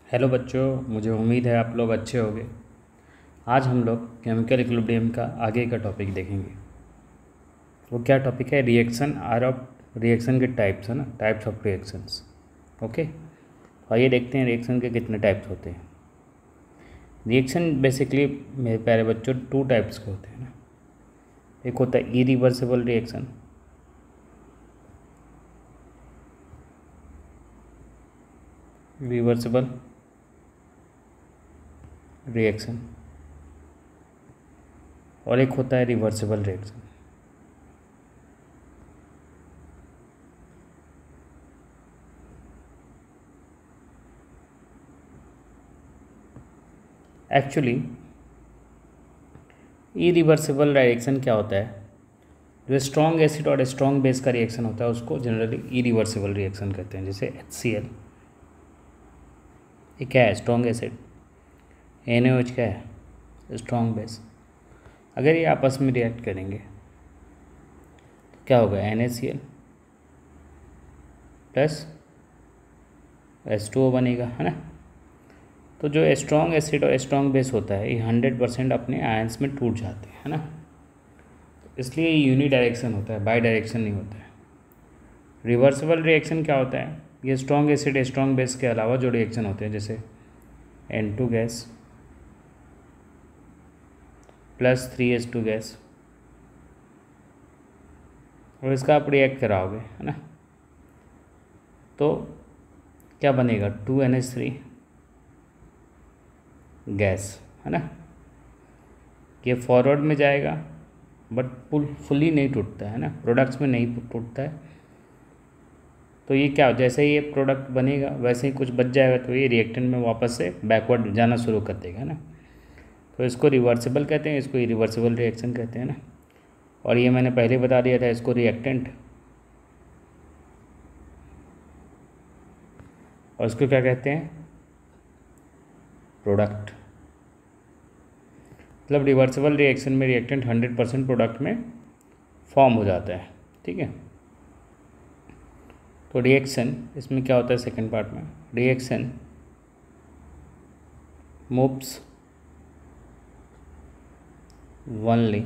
Hello बच्चों, मुझे उम्मीद है आप लोग अच्छे होंगे। आज हम लोग केमिकल इक्विलिब्रियम का आगे का टॉपिक देखेंगे। वो क्या टॉपिक है? रिएक्शन आर ऑफ रिएक्शन के टाइप्स, है ना, टाइप्स ऑफ रिएक्शंस। ओके, आइए देखते हैं रिएक्शन के कितने टाइप्स होते हैं। रिएक्शन बेसिकली मेरे प्यारे बच्चों टू टाइप्स के होते हैं ना। एक होता है इरिवर्सिबल रिएक्शन, रिवर्सिबल रिएक्शन, और एक होता है reversible reaction. Actually irreversible reaction क्या होता है? जो स्ट्रॉन्ग एसिड और स्ट्रॉन्ग बेस का रिएक्शन होता है उसको जनरली इरिवर्सिबल रिएक्शन कहते हैं। जैसे HCl, ये क्या है? Strong acid. NaOH क्या है? Strong base. अगर ये आपस में रिएक्ट करेंगे तो क्या होगा? NaCl प्लस H2O बनेगा, है ना। तो जो स्ट्रॉन्ग एसिड और स्ट्रॉन्ग बेस होता है ये 100% अपने आयंस में टूट जाते हैं, है ना। इसलिए ये यूनी डायरेक्शन होता है, बाई डायरेक्शन नहीं होता है। रिवर्सिबल रिएक्शन क्या होता है? ये स्ट्रॉन्ग एसिड स्ट्रॉन्ग बेस के अलावा जो रिएक्शन होते हैं, जैसे N2 gas plus 3H2 gas, और इसका आप रिएक्ट कराओगे, है ना, तो क्या बनेगा? 2NH3 गैस, है ना। ये फॉरवर्ड में जाएगा बट फुली नहीं टूटता है ना, प्रोडक्ट्स में नहीं टूटता है। तो ये क्या, जैसे ही ये प्रोडक्ट बनेगा वैसे ही कुछ बच जाएगा तो ये रिएक्टेंट में वापस से बैकवर्ड जाना शुरू कर देगा, है ना। तो इसको रिवर्सिबल कहते हैं, इसको इरिवर्सिबल रिएक्शन कहते हैं ना। और ये मैंने पहले बता दिया था, इसको रिएक्टेंट और इसको क्या कहते हैं? प्रोडक्ट। मतलब रिवर्सिबल रिएक्शन में रिएक्टेंट 100% प्रोडक्ट में फॉर्म हो जाता है, ठीक है। तो रिएक्शन इसमें क्या होता है? सेकंड पार्ट में reaction moves only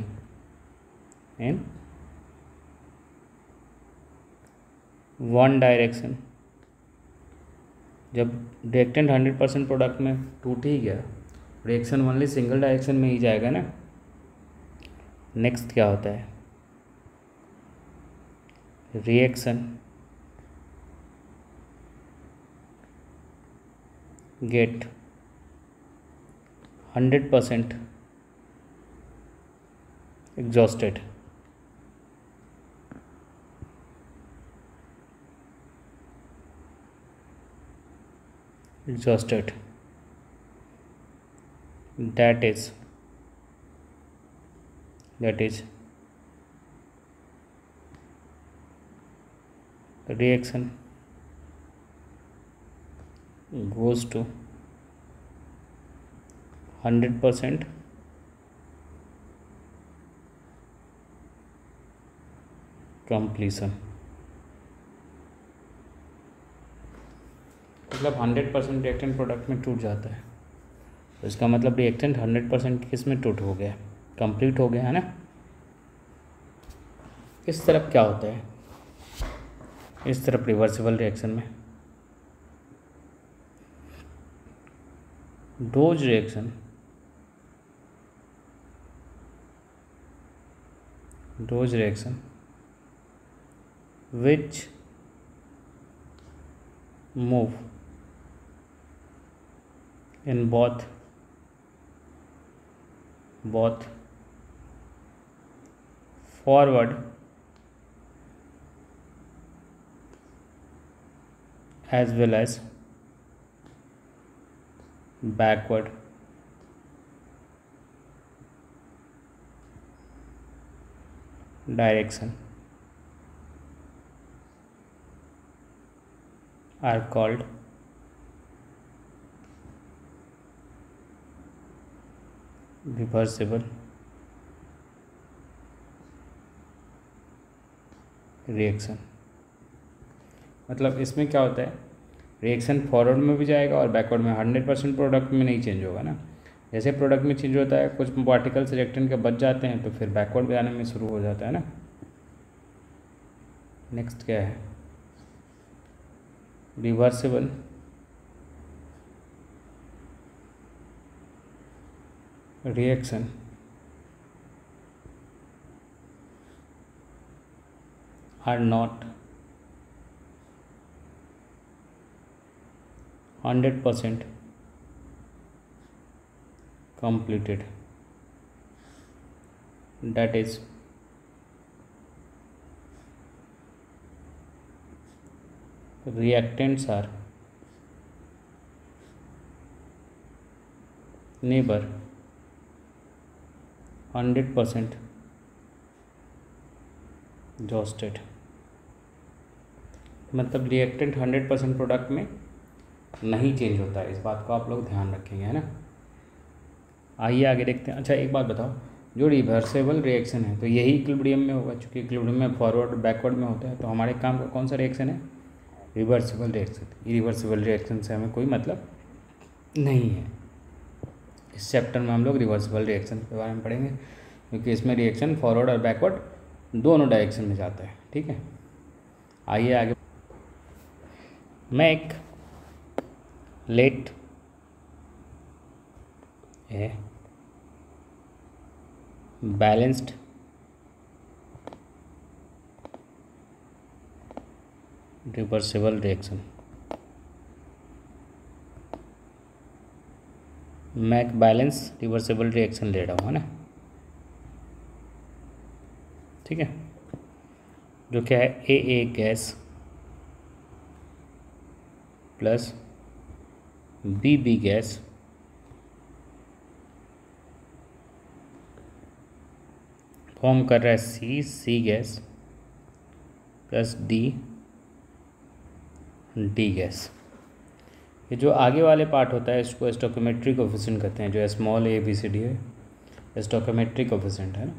in one direction. जब रिएक्टेंट 100% प्रोडक्ट में टूट ही गया, रिएक्शन ओनली सिंगल डायरेक्शन में ही जाएगा ना। नेक्स्ट क्या होता है? Reaction get 100% exhausted. exhausted, that is the reaction goes to 100% completion। मतलब 100% रिएक्टेंट प्रोडक्ट में टूट जाता है, तो इसका मतलब रिएक्टेंट 100% किस में टूट हो गया? कंप्लीट हो गया, है ना। इस तरफ क्या होता है? इस तरफ रिवर्सिबल रिएक्शन में dose reaction which move in both forward as well as backward direction are called reversible reaction. मतलब इसमें क्या होता है? रिएक्शन फॉरवर्ड में भी जाएगा और बैकवर्ड में 100% प्रोडक्ट में नहीं चेंज होगा ना। जैसे प्रोडक्ट में चेंज होता है, कुछ पार्टिकल्स रिएक्टेंट के बच जाते हैं तो फिर बैकवर्ड में आने में शुरू हो जाता है ना। नेक्स्ट क्या है, reversible reaction are not 100% completed, that is reactants are never 100% exhausted। मतलब रिएक्टेंट 100% प्रोडक्ट में नहीं चेंज होता है, इस बात को आप लोग ध्यान रखेंगे, है ना। आइए आगे देखते हैं। अच्छा एक बात बताओ, जो रिवर्सेबल रिएक्शन है तो यही इक्विलिब्रियम में होगा, चूँकि इक्विलिब्रियम में फॉरवर्ड बैकवर्ड में होता है, तो हमारे काम का कौन सा रिएक्शन है, रिवर्सिबल रिएक्शन। इरिवर्सिबल रिएक्शन से हमें कोई मतलब नहीं है। इस चैप्टर में हम लोग रिवर्सिबल रिएक्शन के बारे में पढ़ेंगे, क्योंकि इसमें रिएक्शन फॉरवर्ड और बैकवर्ड दोनों डायरेक्शन में जाता है, ठीक है। आइए आगे। Make let a balanced reversible reaction. Make balance reversible reaction ले रहा हूँ, है ना, ठीक है। जो क्या है, A gas plus B gas form कर रहा है C gas plus D gas. ये जो आगे वाले पार्ट होता है इसको स्टोइकियोमेट्रिक कोएफिशिएंट कहते हैं, जो small A B C D है, स्टोइकियोमेट्रिक कोएफिशिएंट है ना।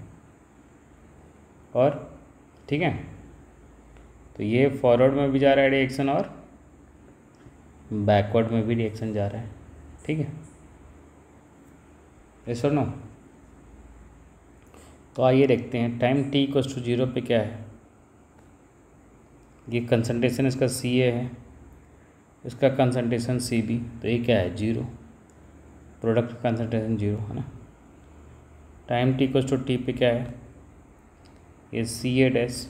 और ठीक है, तो ये फॉरवर्ड में भी जा रहा है रिएक्शन और बैकवर्ड में भी रिएक्शन जा रहा है, ठीक है, यस और नो। तो आइए देखते हैं, टाइम t = 0 पे क्या है, ये कंसंट्रेशन इसका Ca है, इसका कंसंट्रेशन Cb, तो ये क्या है 0, प्रोडक्ट का कंसंट्रेशन 0 है ना। टाइम t = t पे क्या है, ये Ca डैश,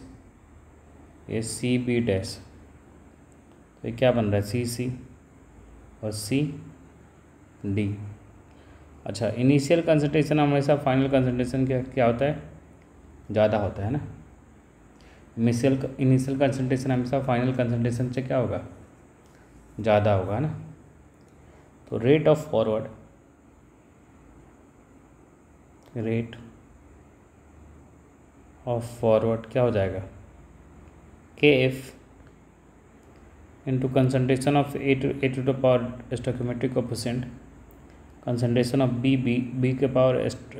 ये Cb डैश, तो ये क्या बन रहा है Cc और Cd। अच्छा, इनिशियल कंसंट्रेशन हमेशा फाइनल कंसंट्रेशन क्या होता है, ज़्यादा होता है ना। इनिशियल कंसंट्रेशन हमेशा फाइनल कंसंट्रेशन से क्या होगा, ज़्यादा होगा, है ना। तो रेट ऑफ फॉरवर्ड क्या हो जाएगा, Kf into concentration of A to the power stoichiometric coefficient, concentration of B के पावर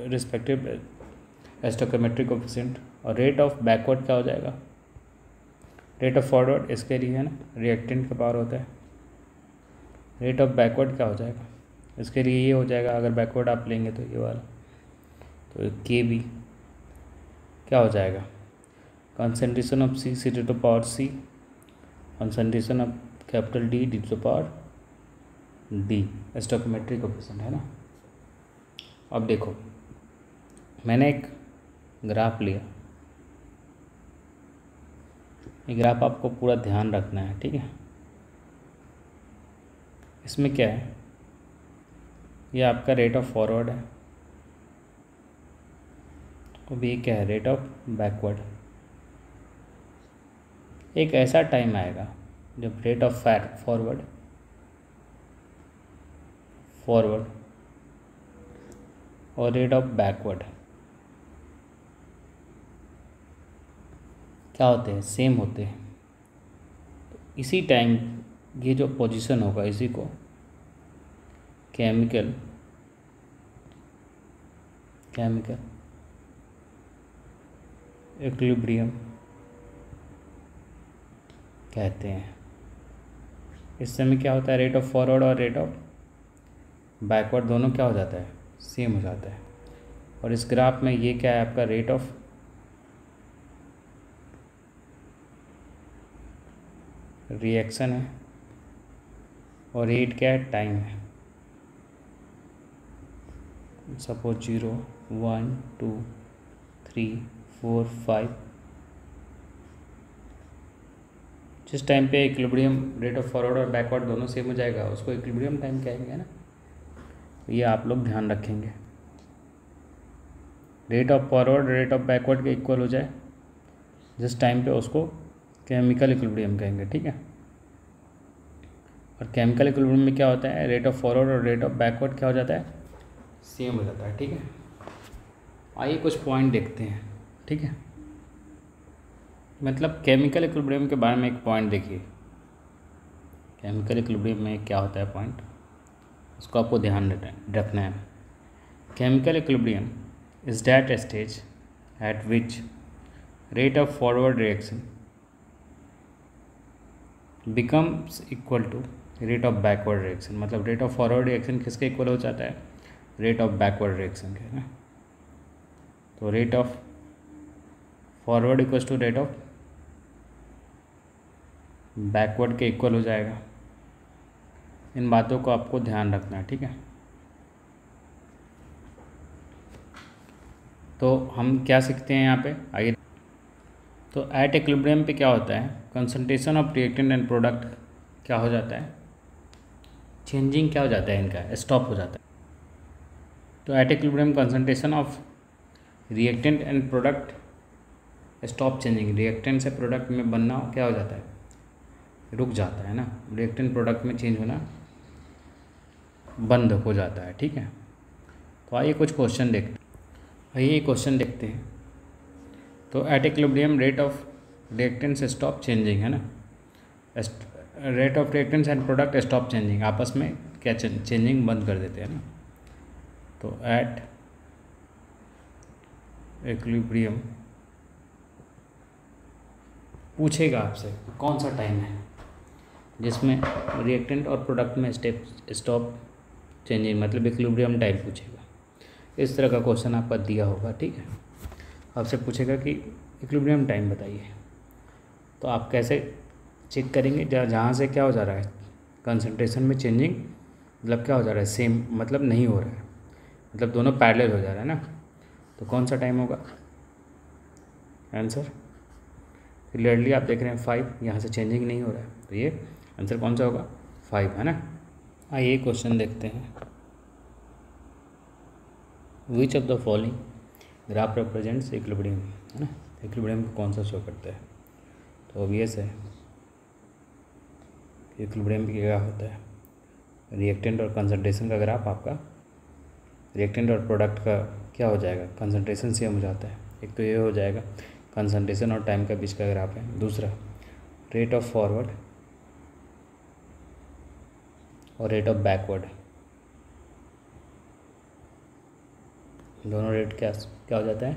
रिस्पेक्टिव स्टोइकियोमेट्रिक कोएफिशिएंट, और रेट ऑफ बैकवर्ड क्या हो जाएगा, रेट ऑफ फॉरवर्ड इसके लिए है ना, रिएक्टेंट का पावर होता है। रेट ऑफ बैकवर्ड क्या हो जाएगा, इसके लिए ये हो जाएगा, अगर बैकवर्ड आप लेंगे तो ये वाला, तो के बी क्या हो जाएगा, concentration of C to the power C, concentration of capital D to the power D, stoichiometric coefficient है ना। अब देखो, मैंने एक ग्राफ लिया, ये ग्राफ आपको पूरा ध्यान रखना है, ठीक है। इसमें क्या है, ये आपका रेट ऑफ फॉरवर्ड है, अब ये क्या है, रेट ऑफ बैकवर्ड। एक ऐसा टाइम आएगा जब रेट ऑफ फॉरवर्ड और रेट ऑफ बैकवर्ड क्या होते हैं, सेम होते हैं। तो इसी टाइम ये जो पोजीशन होगा, इसी को केमिकल इक्विलिब्रियम कहते हैं। इस समय क्या होता है, रेट ऑफ फॉरवर्ड और रेट ऑफ बैकवर्ड दोनों क्या हो जाता है, सेम हो जाता है। और इस ग्राफ में ये क्या है आपका, रेट ऑफ रिएक्शन है और रेट क्या है, टाइम है। सपोज 0 1 2 3 4 5, जिस टाइम पे इक्विलिब्रियम रेट ऑफ फॉरवर्ड और बैकवर्ड दोनों सेम हो जाएगा उसको इक्विलिब्रियम टाइम कहेंगे ना। तो ये आप लोग ध्यान रखेंगे, rate of forward rate of backward के इक्वल हो जाए जिस टाइम पे उसको केमिकल इक्विलिब्रियम कहेंगे, ठीक है। और केमिकल इक्विलिब्रियम में क्या होता है, रेट ऑफ फॉरवर्ड और रेट ऑफ बैकवर्ड क्या हो जाता है, सेम हो जाता है, ठीक है। आइए कुछ पॉइंट देखते हैं, ठीक है। मतलब केमिकल इक्विलिब्रियम के बारे में एक पॉइंट देखिए, केमिकल इक्विलिब्रियम में क्या होता है पॉइंट, उसको आपको ध्यान रखना है। Chemical equilibrium is that stage at which rate of forward reaction becomes equal to rate of backward reaction. मतलब रेट ऑफ फॉरवर्ड रिएक्शन किसके इक्वल हो जाता है, रेट ऑफ बैकवर्ड रिएक्शन के ना। तो rate of forward equals to rate of backward के equal हो जाएगा। इन बातों को आपको ध्यान रखना है, ठीक है। तो हम क्या सीखते हैं यहाँ पे, आइए। तो एट इक्विलिब्रियम पे क्या होता है, concentration of reactant and product क्या हो जाता है, चेंजिंग क्या हो जाता है, इनका स्टॉप हो जाता है। तो at equilibrium concentration of reactant and product stop changing, reactant से प्रोडक्ट में बनना क्या हो जाता है, रुक जाता है ना, रिएक्टेंट प्रोडक्ट में चेंज होना बंद हो जाता है, ठीक है। तो आइए कुछ क्वेश्चन देखते हैं, आइए क्वेश्चन देखते हैं। तो at equilibrium rate of reactants stop changing है ना, rate of reactants and product stop changing, आपस में क्या चेंजिंग बंद कर देते हैं ना। तो एट इक्विलिब्रियम पूछेगा आपसे कौन सा टाइम है जिसमें रिएक्टेंट और प्रोडक्ट में स्टॉप चेंजिंग, मतलब इक्विलिब्रियम टाइम पूछेगा। इस तरह का क्वेश्चन आपका दिया होगा, ठीक है। आपसे पूछेगा कि इक्विलिब्रियम टाइम बताइए, तो आप कैसे चेक करेंगे, जहाँ से क्या हो जा रहा है, कंसंट्रेशन में चेंजिंग, मतलब क्या हो जा रहा है, सेम, मतलब नहीं हो रहा है, मतलब दोनों पैरेलल हो जा रहा है ना। तो कौन सा टाइम होगा आंसर, क्लियरली आप देख रहे हैं 5, यहाँ से चेंजिंग नहीं हो रहा है, तो ये आंसर कौन सा होगा, 5 है ना। आइए क्वेश्चन देखते हैं। Which of the following graph represents equilibrium, है ना, इक्विलिब्रियम को कौन सा शो करता है। तो ऑब्वियस है इक्विलिब्रियम की क्या होता है, रिएक्टेंट और कंसंट्रेशन का ग्राफ आपका रिएक्टेंट और प्रोडक्ट का क्या हो जाएगा, कंसंट्रेशन सेम हो जाता है। एक तो ये हो जाएगा कंसंट्रेशन और टाइम का बीच का ग्राफ है। दूसरा रेट ऑफ फॉरवर्ड और रेट ऑफ बैकवर्ड, दोनों रेट क्या क्या हो जाता है,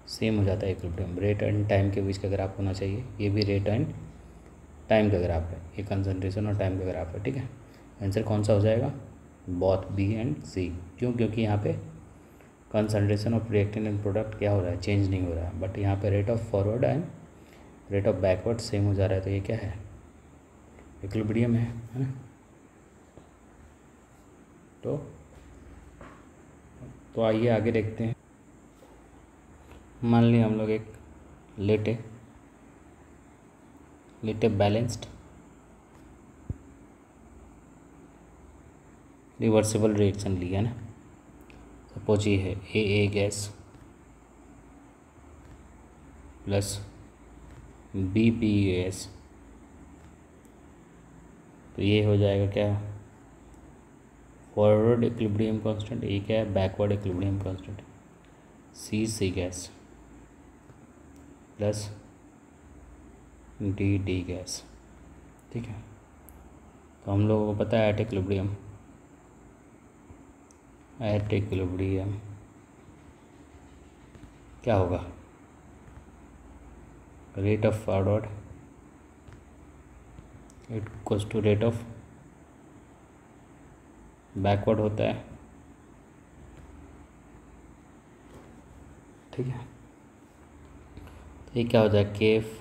सेम हो जाता है इक्विलिब्रियम। रेट एंड टाइम के बीच का ग्राफ होना चाहिए, ये भी रेट एंड टाइम का ग्राफ है, ये कंसंट्रेशन और टाइम का ग्राफ है, ठीक है। आंसर कौन सा हो जाएगा, बोथ बी एंड सी। क्यों, क्योंकि यहाँ पे concentration of reactant and product क्या हो रहा है, चेंज नहीं हो रहा है, बट यहाँ पे rate of forward and rate of backward same हो जा रहा है, तो ये क्या है, इक्विलिब्रियम है ना। तो आइए आगे देखते हैं। मान लिया हम लोग एक लेटे बैलेंस्ड रिवर्सिबल रिएक्शन लिया ना। सपोज ये है A gas plus B P gas, तो ये हो जाएगा क्या, फॉरवर्ड इक्विलिब्रियम कांस्टेंट, ये क्या है, बैकवर्ड इक्विलिब्रियम कांस्टेंट, सी गैस प्लस डी गैस, ठीक है। तो हम लोगों को पता है एट इक्विलिब्रियम क्या होगा, rate of forward it equals to rate of backward होता है, ठीक है। तो ये क्या हो जाए, Kf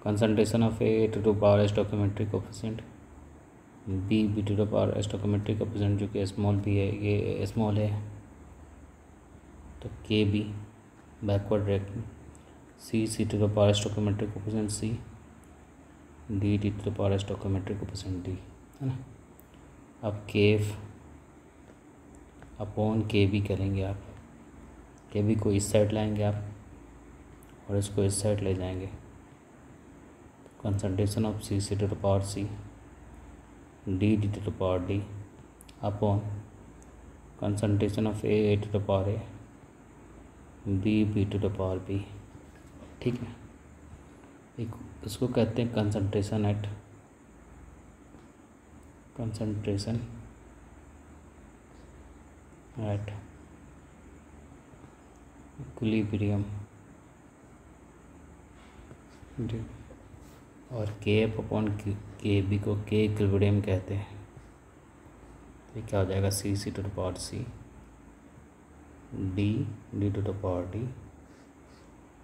concentration of A to the power stoichiometric coefficient, B to the power stoichiometric coefficient जो कि स्मॉल बी है, ये स्मॉल है, तो K B backward rate, C to the power stoichiometric coefficient C, D to the power stoichiometric coefficient D, है ना। अब केफ upon के बी करेंगे आप, के बी को इस साइड लाएंगे आप और इसको इस साइड ले जाएंगे, concentration of C to the power C, D to the power D upon concentration of A to the power A, B to the power B, ठीक है। इसको कहते हैं कंसंट्रेशन एट इक्विलिब्रियम, और के एफ अपॉन के बी को के इक्विलिब्रियम कहते हैं। ये क्या हो जाएगा, C to the power C, D to the power D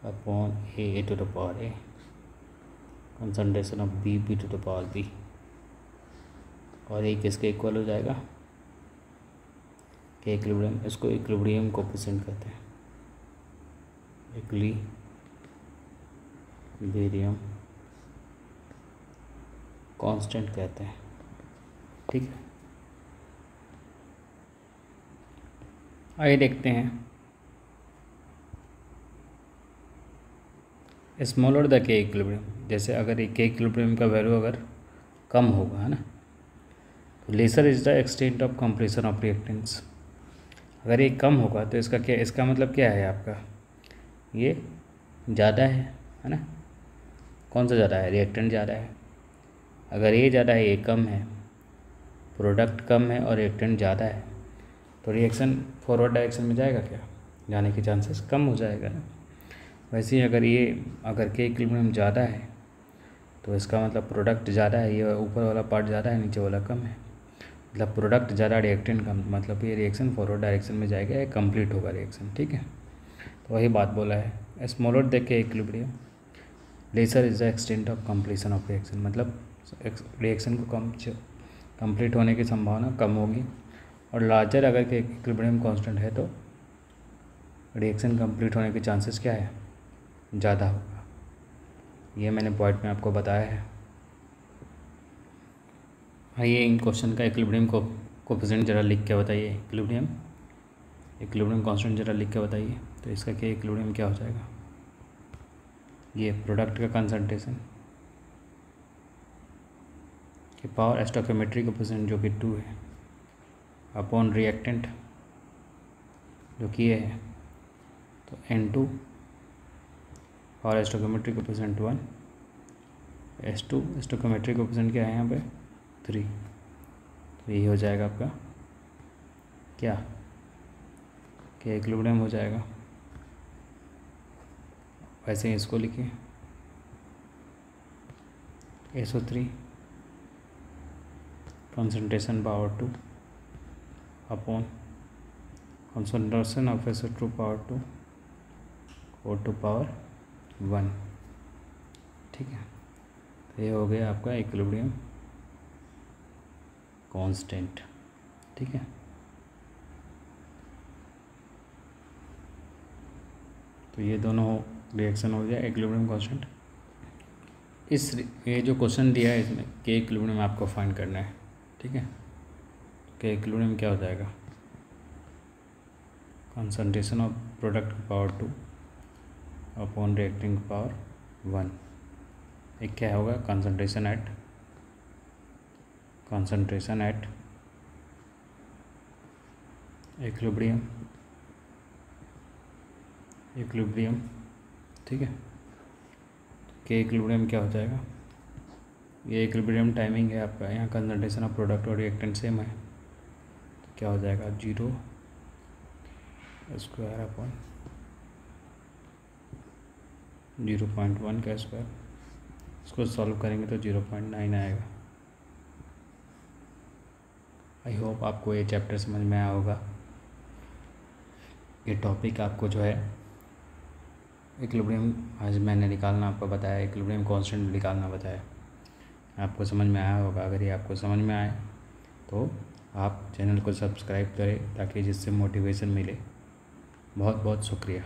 upon A to the power A, concentration of B to the power B, और ये किसके इक्वल हो जाएगा, के इक्विलिब्रियम, इसको इक्विलिब्रियम कोफिशिएंट कहते हैं, इक्विलिब्रियम कांस्टेंट कहते हैं, ठीक है। आइए देखते हैं, स्मॉलर द के इक्विलिब्रियम, जैसे अगर ये के इक्विलिब्रियम का वैल्यू अगर कम होगा, है ना, तो lesser is the extent of completion of reactants. अगर ये कम होगा तो इसका मतलब क्या है आपका, ये ज़्यादा है ना। कौन सा ज़्यादा है, रिएक्टेंट ज़्यादा है। अगर ये ज़्यादा है, ये कम है, प्रोडक्ट कम है और रिएक्टेंट ज़्यादा है, तो रिएक्शन फॉरवर्ड डायरेक्शन में जाएगा क्या, जाने के चांसेस कम हो जाएगा ना। वैसे ही अगर के इक्विलिब्रियम ज़्यादा है तो इसका मतलब प्रोडक्ट ज़्यादा है, ये ऊपर वाला पार्ट ज़्यादा है, नीचे वाला कम है, मतलब प्रोडक्ट ज़्यादा रिएक्टेंट कम, मतलब ये रिएक्शन फॉरवर्ड डायरेक्शन में जाएगा, ये कंप्लीट होगा रिएक्शन, ठीक है। तो वही बात बोला है, smaller the K equilibrium lesser is the extent of completion of reaction, मतलब रिएक्शन को कंप्लीट होने की संभावना कम होगी, और लार्जर अगर के इक्विलिब्रियम कांस्टेंट है तो रिएक्शन कंप्लीट होने के चांसेस क्या है, ज़्यादा होगा। ये मैंने पॉइंट में आपको बताया है। आइए इन क्वेश्चन का इक्विलिब्रियम कोफिशिएंट जरा लिख के बताइए, इक्विलिब्रियम कांस्टेंट जरा लिख के बताइए। तो इसका क्या इक्विलिब्रियम क्या हो जाएगा, ये प्रोडक्ट का कंसंट्रेशन की पावर स्टोइकोमेट्रिक कोफिशिएंट जो कि 2 है अपॉन रिएक्टेंट जो कि ये है, तो N2 power stoichiometric coefficient 1, S2 stoichiometric coefficient क्या है यहाँ पे 3, तो ये हो जाएगा आपका क्या, क्या इक्विलिब्रियम हो जाएगा। वैसे ही इसको लिखिए, SO3 concentration power 2 upon concentration of SO2 power 2 O2 power 1, ठीक है। तो ये हो गया आपका इक्विलिब्रियम कांस्टेंट, ठीक है। तो ये दोनों रिएक्शन हो गया इक्विलिब्रियम कांस्टेंट। ये जो क्वेश्चन दिया है इसमें के इक्विलिब्रियम आपको फाइंड करना है, ठीक है। के इक्विलिब्रियम क्या हो जाएगा, concentration of product power 2 upon reacting power 1, एक क्या होगा कंसंट्रेशन एट इक्विलिब्रियम, ठीक है। के इक्विलिब्रियम क्या हो जाएगा, ये इक्विलिब्रियम टाइमिंग है आपका, यहाँ कंसंट्रेशन ऑफ प्रोडक्ट और रिएक्टेंट सेम है, तो क्या हो जाएगा 0 स्क्वायर अपॉन 0.1 का स्क्वायर इसको सॉल्व करेंगे तो 0.9 आएगा। आई होप आपको ये चैप्टर समझ में आया होगा। ये टॉपिक आपको जो है इक्विलिब्रियम आज मैंने निकालना आपको बताया, इक्विलिब्रियम कांस्टेंट निकालना बताया, आपको समझ में आया होगा। अगर ये आपको समझ में आए तो आप चैनल को सब्सक्राइब करें ताकि जिससे मोटिवेशन मिले। बहुत बहुत शुक्रिया।